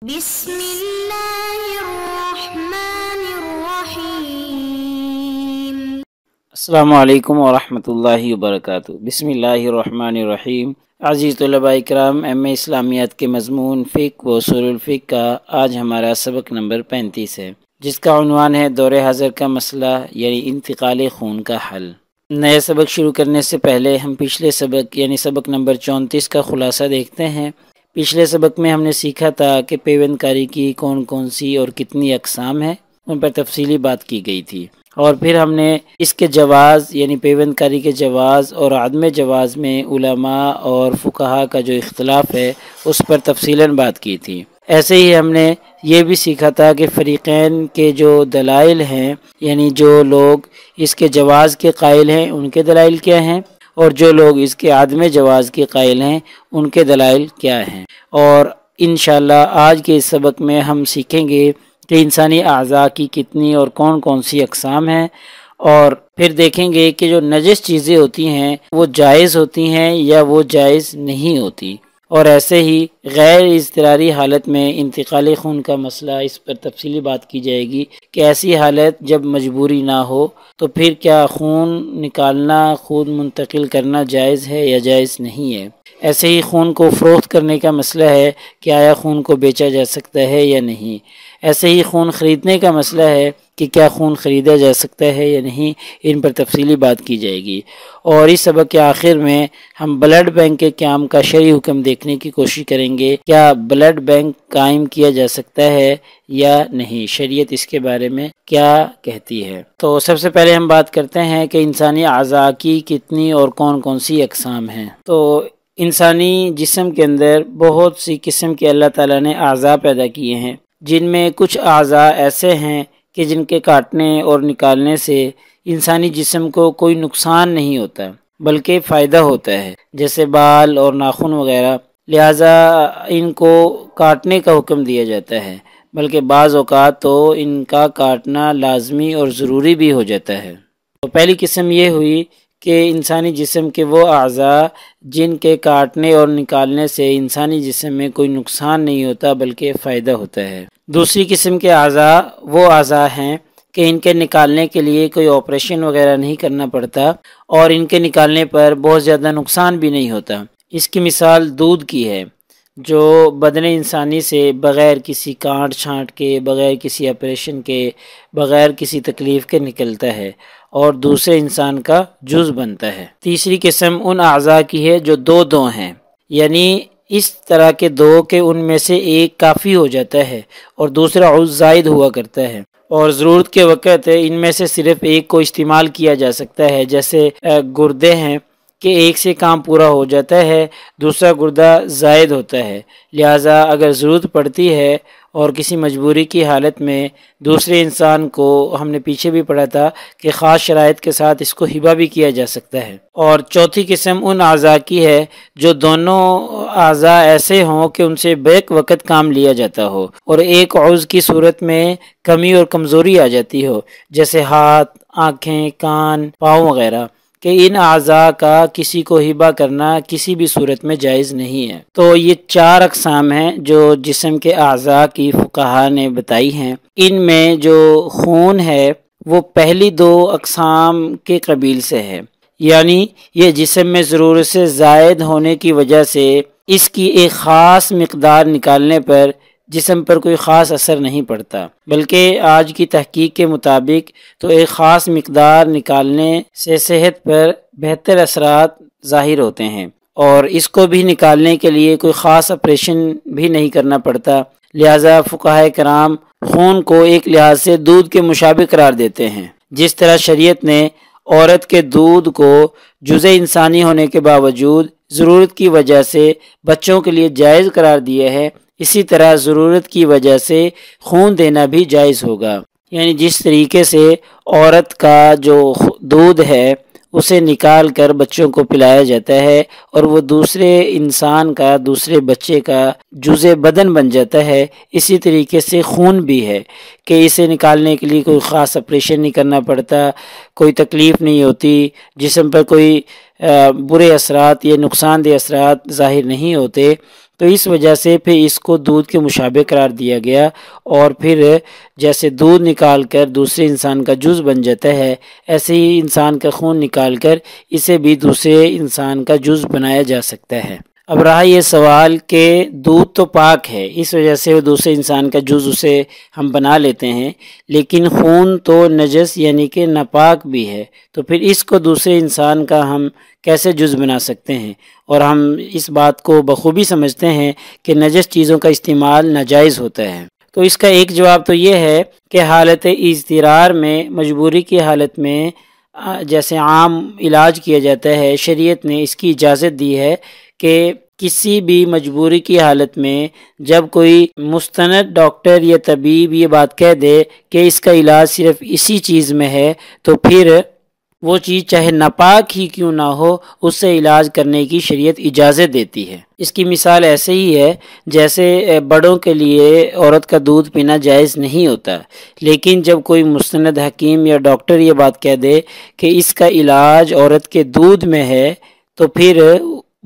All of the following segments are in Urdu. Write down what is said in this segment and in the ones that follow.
بسم اللہ الرحمن الرحیم۔ السلام علیکم ورحمۃ اللہ وبرکاتہ۔ بسم اللہ الرحمن الرحیم۔ عزیز طلباء کرام، ایم اے اسلامیات کے مضمون فقہ و اصول الفقہ کا آج ہمارا سبق نمبر 35 ہے، جس کا عنوان ہے دور حاضر کا مسئلہ یعنی انتقال خون کا حل۔ نئے سبق شروع کرنے سے پہلے ہم پچھلے سبق یعنی سبق نمبر 34 کا خلاصہ دیکھتے ہیں۔ پچھلے سبق میں ہم نے سیکھا تھا کہ پیوند کاری کی کون کون سی اور کتنی اقسام ہیں، ان پر تفصیلی بات کی گئی تھی، اور پھر ہم نے اس کے جواز یعنی پیوند کاری کے جواز اور عدم جواز میں علماء اور فقہا کا جو اختلاف ہے اس پر تفصیلاً بات کی تھی۔ ایسے ہی ہم نے یہ بھی سیکھا تھا کہ فریقین کے جو دلائل ہیں یعنی جو لوگ اس کے جواز کے قائل ہیں ان کے دلائل کیا ہیں، اور جو لوگ اس کے عدم جواز کے قائل ہیں ان کے دلائل کیا ہیں۔ اور انشاءاللہ آج کے اس سبق میں ہم سیکھیں گے کہ انسانی اعضاء کی کتنی اور کون کون سی اقسام ہیں، اور پھر دیکھیں گے کہ جو نجس چیزیں ہوتی ہیں وہ جائز ہوتی ہیں یا وہ جائز نہیں ہوتی، اور ایسے ہی غیر اضطراری حالت میں انتقال خون کا مسئلہ، اس پر تفصیلی بات کی جائے گی کہ ایسی حالت جب مجبوری نہ ہو تو پھر کیا خون نکالنا، خون منتقل کرنا جائز ہے یا جائز نہیں ہے۔ ایسے ہی خون کو فروخت کرنے کا مسئلہ ہے کہ آیا خون کو بیچا جا سکتا ہے یا نہیں۔ ایسے ہی خون خریدنے کا مسئلہ ہے کہ کیا خون خریدا جا سکتا ہے یا نہیں، ان پر تفصیلی بات کی جائے گی۔ اور اس سبق کے آخر میں ہم بلڈ بینک کے قیام کا شرعی حکم دیکھنے کی کوشش کریں گے، کیا بلڈ بینک قائم کیا جا سکتا ہے یا نہیں، شریعت اس کے بارے میں کیا کہتی ہے۔ تو سب سے پہلے ہم بات کرتے ہیں کہ انسانی اعضاء کی کتنی اور کون کون سی اقسام ہیں۔ تو انسانی جسم کے اندر بہت سی قسم کے اللہ تعالیٰ نے اعضاء پیدا کیے ہیں، جن میں کچھ اعضاء ایسے ہیں کہ جن کے کاٹنے اور نکالنے سے انسانی جسم کو کوئی نقصان نہیں ہوتا بلکہ فائدہ ہوتا ہے، جیسے بال اور ناخن وغیرہ، لہٰذا ان کو کاٹنے کا حکم دیا جاتا ہے، بلکہ بعض اوقات تو ان کا کاٹنا لازمی اور ضروری بھی ہو جاتا ہے۔ تو پہلی قسم یہ ہوئی کہ انسانی جسم کے وہ اعضاء جن کے کاٹنے اور نکالنے سے انسانی جسم میں کوئی نقصان نہیں ہوتا بلکہ فائدہ ہوتا ہے۔ دوسری قسم کے اعضاء وہ اعضاء ہیں کہ ان کے نکالنے کے لیے کوئی آپریشن وغیرہ نہیں کرنا پڑتا اور ان کے نکالنے پر بہت زیادہ نقصان بھی نہیں ہوتا۔ اس کی مثال دودھ کی ہے، جو بدن انسانی سے بغیر کسی کاٹ چھانٹ کے، بغیر کسی آپریشن کے، بغیر کسی تکلیف کے نکلتا ہے اور دوسرے انسان کا جز بنتا ہے۔ تیسری قسم ان اعضاء کی ہے جو دو ہیں، یعنی اس طرح کے دو کہ ان میں سے ایک کافی ہو جاتا ہے اور دوسرا عضو زائد ہوا کرتا ہے، اور ضرورت کے وقت ان میں سے صرف ایک کو استعمال کیا جا سکتا ہے، جیسے گردے ہیں کہ ایک سے کام پورا ہو جاتا ہے، دوسرا گردہ زائد ہوتا ہے، لہٰذا اگر ضرورت پڑتی ہے اور کسی مجبوری کی حالت میں دوسرے انسان کو، ہم نے پیچھے بھی پڑھا تھا کہ خاص شرائط کے ساتھ اس کو ہبہ بھی کیا جا سکتا ہے۔ اور چوتھی قسم ان اعضاء کی ہے جو دونوں اعضاء ایسے ہوں کہ ان سے بیک وقت کام لیا جاتا ہو اور ایک عضو کی صورت میں کمی اور کمزوری آ جاتی ہو، جیسے ہاتھ، آنکھیں، کان، پاؤں وغیرہ، کہ ان اعضاء کا کسی کو ہبہ کرنا کسی بھی صورت میں جائز نہیں ہے۔ تو یہ 4 اقسام ہیں جو جسم کے اعضاء کی فقہا نے بتائی ہیں۔ ان میں جو خون ہے وہ پہلی 2 اقسام کے قبیل سے ہے، یعنی یہ جسم میں ضرورت سے زائد ہونے کی وجہ سے اس کی ایک خاص مقدار نکالنے پر جسم پر کوئی خاص اثر نہیں پڑتا، بلکہ آج کی تحقیق کے مطابق تو ایک خاص مقدار نکالنے سے صحت پر بہتر اثرات ظاہر ہوتے ہیں، اور اس کو بھی نکالنے کے لیے کوئی خاص آپریشن بھی نہیں کرنا پڑتا، لہٰذا فقہائے کرام خون کو ایک لحاظ سے دودھ کے مشابہ قرار دیتے ہیں۔ جس طرح شریعت نے عورت کے دودھ کو جزء انسانی ہونے کے باوجود ضرورت کی وجہ سے بچوں کے لیے جائز قرار دیا ہے، اسی طرح ضرورت کی وجہ سے خون دینا بھی جائز ہوگا، یعنی جس طریقے سے عورت کا جو دودھ ہے اسے نکال کر بچوں کو پلایا جاتا ہے اور وہ دوسرے انسان کا، دوسرے بچے کا جزء بدن بن جاتا ہے، اسی طریقے سے خون بھی ہے کہ اسے نکالنے کے لیے کوئی خاص آپریشن نہیں کرنا پڑتا، کوئی تکلیف نہیں ہوتی، جسم پر کوئی برے اثرات یا نقصان دہ اثرات ظاہر نہیں ہوتے۔ تو اس وجہ سے پھر اس کو دودھ کے مشابہ قرار دیا گیا، اور پھر جیسے دودھ نکال کر دوسرے انسان کا جز بن جاتا ہے، ایسے ہی انسان کا خون نکال کر اسے بھی دوسرے انسان کا جز بنایا جا سکتا ہے۔ اب رہا یہ سوال کہ دودھ تو پاک ہے، اس وجہ سے وہ دوسرے انسان کا جز اسے ہم بنا لیتے ہیں، لیکن خون تو نجس یعنی کہ ناپاک بھی ہے، تو پھر اس کو دوسرے انسان کا ہم کیسے جز بنا سکتے ہیں؟ اور ہم اس بات کو بخوبی سمجھتے ہیں کہ نجس چیزوں کا استعمال ناجائز ہوتا ہے۔ تو اس کا ایک جواب تو یہ ہے کہ حالت اضطرار میں، مجبوری کی حالت میں جیسے عام علاج کیا جاتا ہے، شریعت نے اس کی اجازت دی ہے کہ کسی بھی مجبوری کی حالت میں جب کوئی مستند ڈاکٹر یا طبیب یہ بات کہہ دے کہ اس کا علاج صرف اسی چیز میں ہے، تو پھر وہ چیز چاہے ناپاک ہی کیوں نہ ہو، اس سے علاج کرنے کی شریعت اجازت دیتی ہے۔ اس کی مثال ایسے ہی ہے جیسے بڑوں کے لیے عورت کا دودھ پینا جائز نہیں ہوتا، لیکن جب کوئی مستند حکیم یا ڈاکٹر یہ بات کہہ دے کہ اس کا علاج عورت کے دودھ میں ہے، تو پھر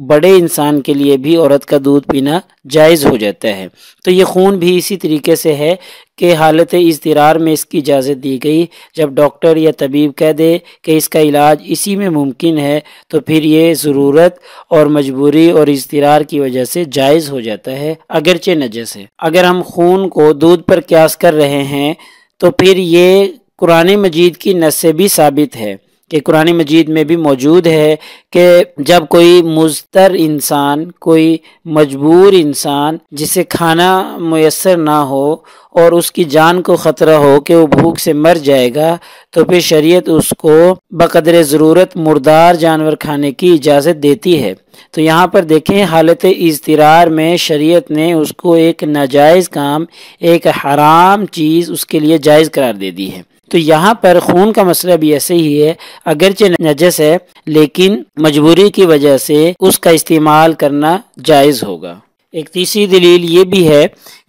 بڑے انسان کے لیے بھی عورت کا دودھ پینا جائز ہو جاتا ہے۔ تو یہ خون بھی اسی طریقے سے ہے کہ حالت اضطرار میں اس کی اجازت دی گئی، جب ڈاکٹر یا طبیب کہہ دے کہ اس کا علاج اسی میں ممکن ہے، تو پھر یہ ضرورت اور مجبوری اور اضطرار کی وجہ سے جائز ہو جاتا ہے، اگرچہ نجس ہے۔ اگر ہم خون کو دودھ پر قیاس کر رہے ہیں تو پھر یہ قرآن مجید کی نص سے بھی ثابت ہے کہ قرآن مجید میں بھی موجود ہے کہ جب کوئی مضطر انسان، کوئی مجبور انسان جسے کھانا میسر نہ ہو اور اس کی جان کو خطرہ ہو کہ وہ بھوک سے مر جائے گا، تو پھر شریعت اس کو بقدر ضرورت مردار جانور کھانے کی اجازت دیتی ہے۔ تو یہاں پر دیکھیں، حالت اضطرار میں شریعت نے اس کو ایک ناجائز کام، ایک حرام چیز اس کے لیے جائز قرار دے دی ہے۔ تو یہاں پر خون کا مسئلہ بھی ایسے ہی ہے، اگرچہ نجس ہے لیکن مجبوری کی وجہ سے اس کا استعمال کرنا جائز ہوگا۔ ایک تیسری دلیل یہ بھی ہے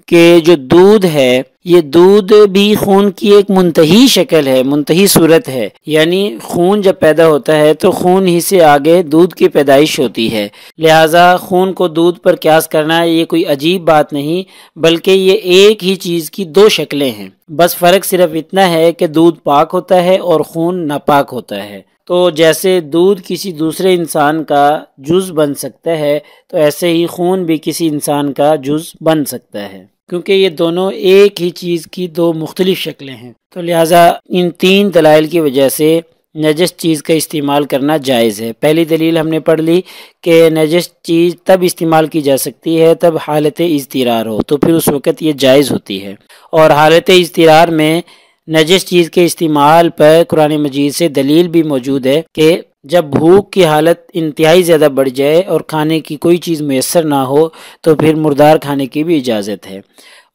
کہ جو دودھ ہے، یہ دودھ بھی خون کی ایک منتہی شکل ہے، منتہی صورت ہے، یعنی خون جب پیدا ہوتا ہے تو خون ہی سے آگے دودھ کی پیدائش ہوتی ہے، لہٰذا خون کو دودھ پر قیاس کرنا یہ کوئی عجیب بات نہیں، بلکہ یہ ایک ہی چیز کی دو شکلیں ہیں، بس فرق صرف اتنا ہے کہ دودھ پاک ہوتا ہے اور خون ناپاک ہوتا ہے۔ تو جیسے دودھ کسی دوسرے انسان کا جز بن سکتا ہے، تو ایسے ہی خون بھی کسی انسان کا جز بن سکتا ہے، کیونکہ یہ دونوں ایک ہی چیز کی دو مختلف شکلیں ہیں۔ تو لہٰذا ان تین دلائل کی وجہ سے نجس چیز کا استعمال کرنا جائز ہے۔ پہلی دلیل ہم نے پڑھ لی کہ نجس چیز تب استعمال کی جا سکتی ہے تب حالت اضطرار ہو، تو پھر اس وقت یہ جائز ہوتی ہے، اور حالت اضطرار میں نجس چیز کے استعمال پر قرآن مجید سے دلیل بھی موجود ہے کہ جب بھوک کی حالت انتہائی زیادہ بڑھ جائے اور کھانے کی کوئی چیز میسر نہ ہو تو پھر مردار کھانے کی بھی اجازت ہے۔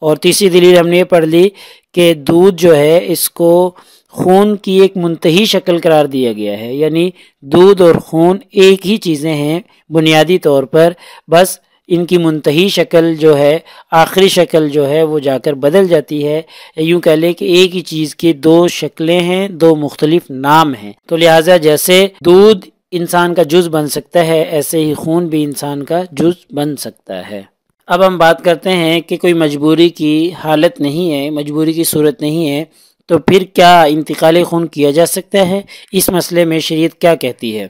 اور تیسری دلیل ہم نے یہ پڑھ لی کہ دودھ جو ہے اس کو خون کی ایک منتہی شکل قرار دیا گیا ہے، یعنی دودھ اور خون ایک ہی چیزیں ہیں بنیادی طور پر، بس ان کی منتہی شکل جو ہے، آخری شکل جو ہے وہ جا کر بدل جاتی ہے، یوں کہہ لیں کہ ایک ہی چیز کی دو شکلیں ہیں، دو مختلف نام ہیں۔ تو لہٰذا جیسے دودھ انسان کا جز بن سکتا ہے، ایسے ہی خون بھی انسان کا جز بن سکتا ہے۔ اب ہم بات کرتے ہیں کہ کوئی مجبوری کی حالت نہیں ہے، مجبوری کی صورت نہیں ہے، تو پھر کیا انتقال خون کیا جا سکتا ہے؟ اس مسئلے میں شریعت کیا کہتی ہے؟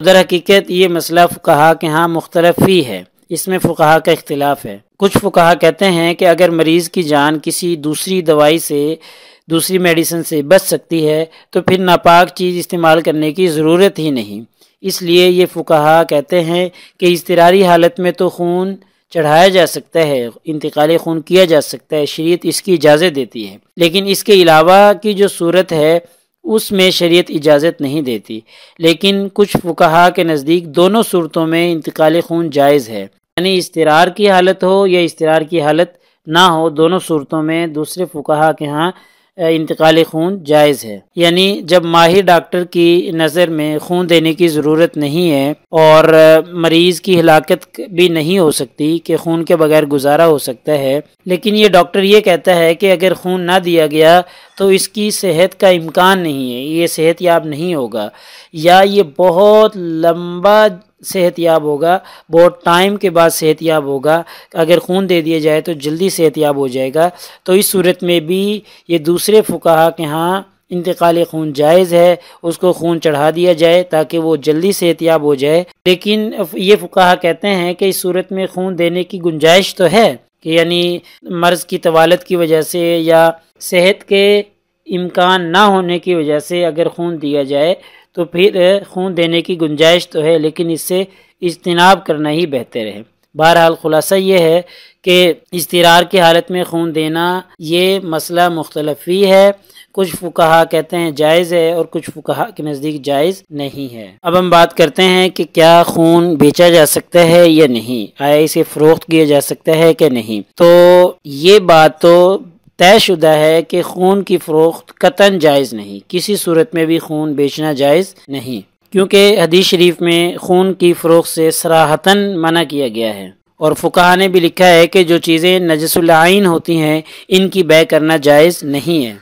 در حقیقت یہ مسئلہ فقہا کے ہاں مختلف ہی ہے، اس میں فقہا کا اختلاف ہے۔ کچھ فقہا کہتے ہیں کہ اگر مریض کی جان کسی دوسری دوائی سے، دوسری میڈیسن سے بچ سکتی ہے تو پھر ناپاک چیز استعمال کرنے کی ضرورت ہی نہیں، اس لیے یہ فقہا کہتے ہیں کہ اضطراری حالت میں تو خون چڑھایا جا سکتا ہے، انتقال خون کیا جا سکتا ہے، شریعت اس کی اجازت دیتی ہے، لیکن اس کے علاوہ کی جو صورت ہے اس میں شریعت اجازت نہیں دیتی۔ لیکن کچھ فقہا کے نزدیک دونوں صورتوں میں انتقال خون جائز ہے، یعنی اضطرار کی حالت ہو یا اضطرار کی حالت نہ ہو، دونوں صورتوں میں دوسرے فقہا کے ہاں انتقال خون جائز ہے۔ یعنی جب ماہر ڈاکٹر کی نظر میں خون دینے کی ضرورت نہیں ہے اور مریض کی ہلاکت بھی نہیں ہو سکتی کہ خون کے بغیر گزارا ہو سکتا ہے، لیکن یہ ڈاکٹر یہ کہتا ہے کہ اگر خون نہ دیا گیا تو اس کی صحت کا امکان نہیں ہے، یہ صحت یاب نہیں ہوگا، یا یہ بہت لمبا صحت یاب ہوگا، بہت ٹائم کے بعد صحت یاب ہوگا۔ اگر خون دے دیا جائے تو جلدی صحت یاب ہو جائے گا۔ تو اس صورت میں بھی یہ دوسرے فقہا کے ہاں انتقال خون جائز ہے، اس کو خون چڑھا دیا جائے تاکہ وہ جلدی صحت یاب ہو جائے۔ لیکن یہ فقہا کہتے ہیں کہ اس صورت میں خون دینے کی گنجائش تو ہے، کہ یعنی مرض کی طوالت کی وجہ سے یا صحت کے امکان نہ ہونے کی وجہ سے اگر خون دیا جائے تو پھر خون دینے کی گنجائش تو ہے، لیکن اس سے اجتناب کرنا ہی بہتر ہے۔ بہرحال خلاصہ یہ ہے کہ اضطرار کی حالت میں خون دینا یہ مسئلہ مختلف ہی ہے، کچھ فقہا کہتے ہیں جائز ہے اور کچھ فقہا کے نزدیک جائز نہیں ہے۔ اب ہم بات کرتے ہیں کہ کیا خون بیچا جا سکتا ہے یا نہیں، آیا اسے فروخت کیا جا سکتا ہے کہ نہیں۔ تو یہ بات تو طے شدہ ہے کہ خون کی فروخت قطعاً جائز نہیں، کسی صورت میں بھی خون بیچنا جائز نہیں، کیونکہ حدیث شریف میں خون کی فروخت سے صراحتاً منع کیا گیا ہے، اور فقہا نے بھی لکھا ہے کہ جو چیزیں نجس العین ہوتی ہیں ان کی بیع کرنا جائز نہیں ہے۔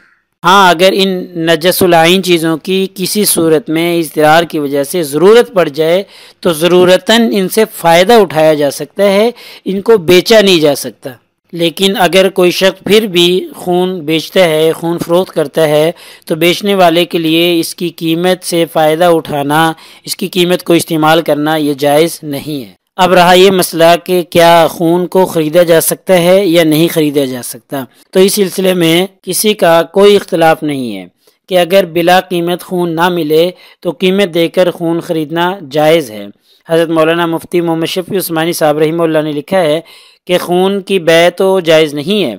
ہاں اگر ان نجس العین چیزوں کی کسی صورت میں اضطرار کی وجہ سے ضرورت پڑ جائے تو ضرورتاً ان سے فائدہ اٹھایا جا سکتا ہے، ان کو بیچا نہیں جا سکتا۔ لیکن اگر کوئی شخص پھر بھی خون بیچتا ہے، خون فروخت کرتا ہے، تو بیچنے والے کے لیے اس کی قیمت سے فائدہ اٹھانا، اس کی قیمت کو استعمال کرنا یہ جائز نہیں ہے۔ اب رہا یہ مسئلہ کہ کیا خون کو خریدا جا سکتا ہے یا نہیں خریدا جا سکتا، تو اس سلسلے میں کسی کا کوئی اختلاف نہیں ہے کہ اگر بلا قیمت خون نہ ملے تو قیمت دے کر خون خریدنا جائز ہے۔ حضرت مولانا مفتی محمد شفیع عثمانی صاحب رحمہ اللہ نے لکھا ہے کہ خون کی بیع تو جائز نہیں ہے،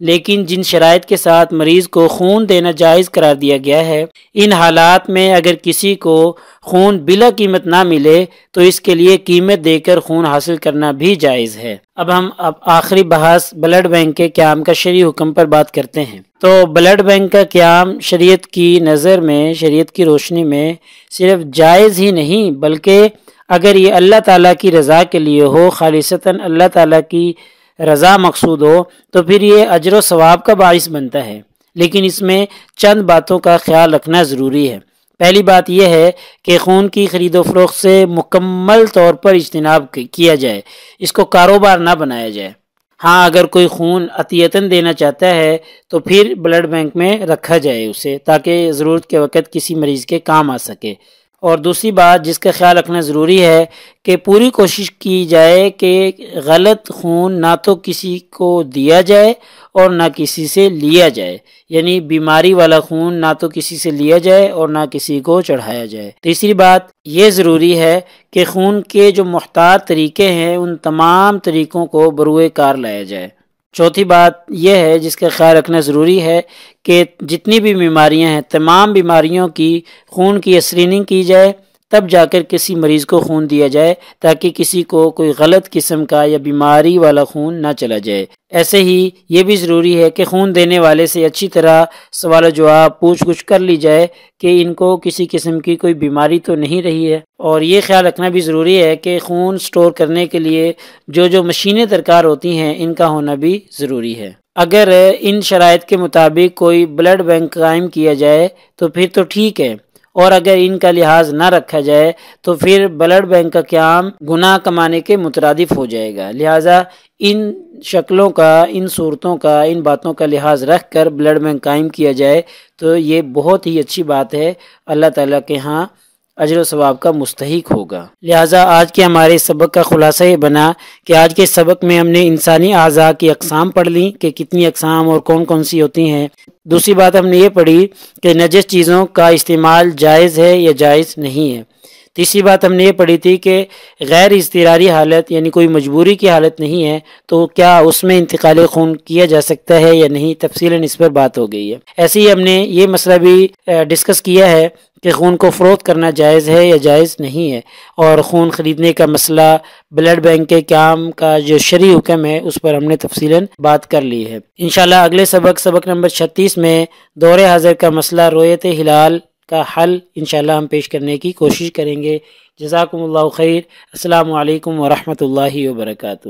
لیکن جن شرائط کے ساتھ مریض کو خون دینا جائز قرار دیا گیا ہے، ان حالات میں اگر کسی کو خون بلا قیمت نہ ملے تو اس کے لیے قیمت دے کر خون حاصل کرنا بھی جائز ہے۔ اب ہم آخری بحث بلڈ بینک کے قیام کا شرعی حکم پر بات کرتے ہیں۔ تو بلڈ بینک کا قیام شریعت کی نظر میں، شریعت کی روشنی میں صرف جائز ہی نہیں بلکہ اگر یہ اللہ تعالیٰ کی رضا کے لیے ہو، خالصتاً اللہ تعالیٰ کی رضا مقصود ہو، تو پھر یہ اجر و ثواب کا باعث بنتا ہے، لیکن اس میں چند باتوں کا خیال رکھنا ضروری ہے۔ پہلی بات یہ ہے کہ خون کی خرید و فروخت سے مکمل طور پر اجتناب کیا جائے، اس کو کاروبار نہ بنایا جائے۔ ہاں اگر کوئی خون عطیتاً دینا چاہتا ہے تو پھر بلڈ بینک میں رکھا جائے اسے، تاکہ ضرورت کے وقت کسی مریض کے کام آ سکے۔ اور دوسری بات جس کا خیال رکھنا ضروری ہے کہ پوری کوشش کی جائے کہ غلط خون نہ تو کسی کو دیا جائے اور نہ کسی سے لیا جائے، یعنی بیماری والا خون نہ تو کسی سے لیا جائے اور نہ کسی کو چڑھایا جائے۔ تیسری بات یہ ضروری ہے کہ خون کے جو محتاط طریقے ہیں ان تمام طریقوں کو بروئے کار لایا جائے۔ چوتھی بات یہ ہے جس کا خیال رکھنا ضروری ہے کہ جتنی بھی بیماریاں ہیں تمام بیماریوں کی خون کی اسکریننگ کی جائے، تب جا کر کسی مریض کو خون دیا جائے، تاکہ کسی کو کوئی غلط قسم کا یا بیماری والا خون نہ چلا جائے۔ ایسے ہی یہ بھی ضروری ہے کہ خون دینے والے سے اچھی طرح سوال و جواب پوچھ گچھ کر لی جائے کہ ان کو کسی قسم کی کوئی بیماری تو نہیں رہی ہے۔ اور یہ خیال رکھنا بھی ضروری ہے کہ خون سٹور کرنے کے لیے جو مشینیں درکار ہوتی ہیں ان کا ہونا بھی ضروری ہے۔ اگر ان شرائط کے مطابق کوئی بلڈ بینک قائم کیا جائے تو پھر تو ٹھیک ہے، اور اگر ان کا لحاظ نہ رکھا جائے تو پھر بلڈ بینک کا قیام گناہ کمانے کے مترادف ہو جائے گا۔ لہٰذا ان شکلوں کا، ان صورتوں کا، ان باتوں کا لحاظ رکھ کر بلڈ بینک قائم کیا جائے تو یہ بہت ہی اچھی بات ہے، اللہ تعالیٰ کے ہاں اجر و ثواب کا مستحق ہوگا۔ لہٰذا آج کے ہمارے سبق کا خلاصہ یہ بنا کہ آج کے سبق میں ہم نے انسانی اعضاء کی اقسام پڑھ لی کہ کتنی اقسام اور کون کون سی ہوتی ہیں۔ دوسری بات ہم نے یہ پڑھی کہ نجس چیزوں کا استعمال جائز ہے یا جائز نہیں ہے۔ تیسری بات ہم نے یہ پڑھی تھی کہ غیر اضطراری حالت یعنی کوئی مجبوری کی حالت نہیں ہے تو کیا اس میں انتقال خون کیا جا سکتا ہے یا نہیں، تفصیلاً اس پر بات ہو گئی ہے۔ ایسے ہی ہم نے یہ مسئلہ بھی ڈسکس کیا ہے کہ خون کو فروخت کرنا جائز ہے یا جائز نہیں ہے، اور خون خریدنے کا مسئلہ، بلڈ بینک کے قیام کا جو شرعی حکم ہے اس پر ہم نے تفصیلاً بات کر لی ہے۔ انشاءاللہ اگلے سبق نمبر 36 میں دور حاضر کا مسئلہ رؤیت ہلال کا حل انشاءاللہ ہم پیش کرنے کی کوشش کریں گے۔ جزاکم اللہ خیر۔ السلام علیکم ورحمۃ اللہ وبرکاتہ۔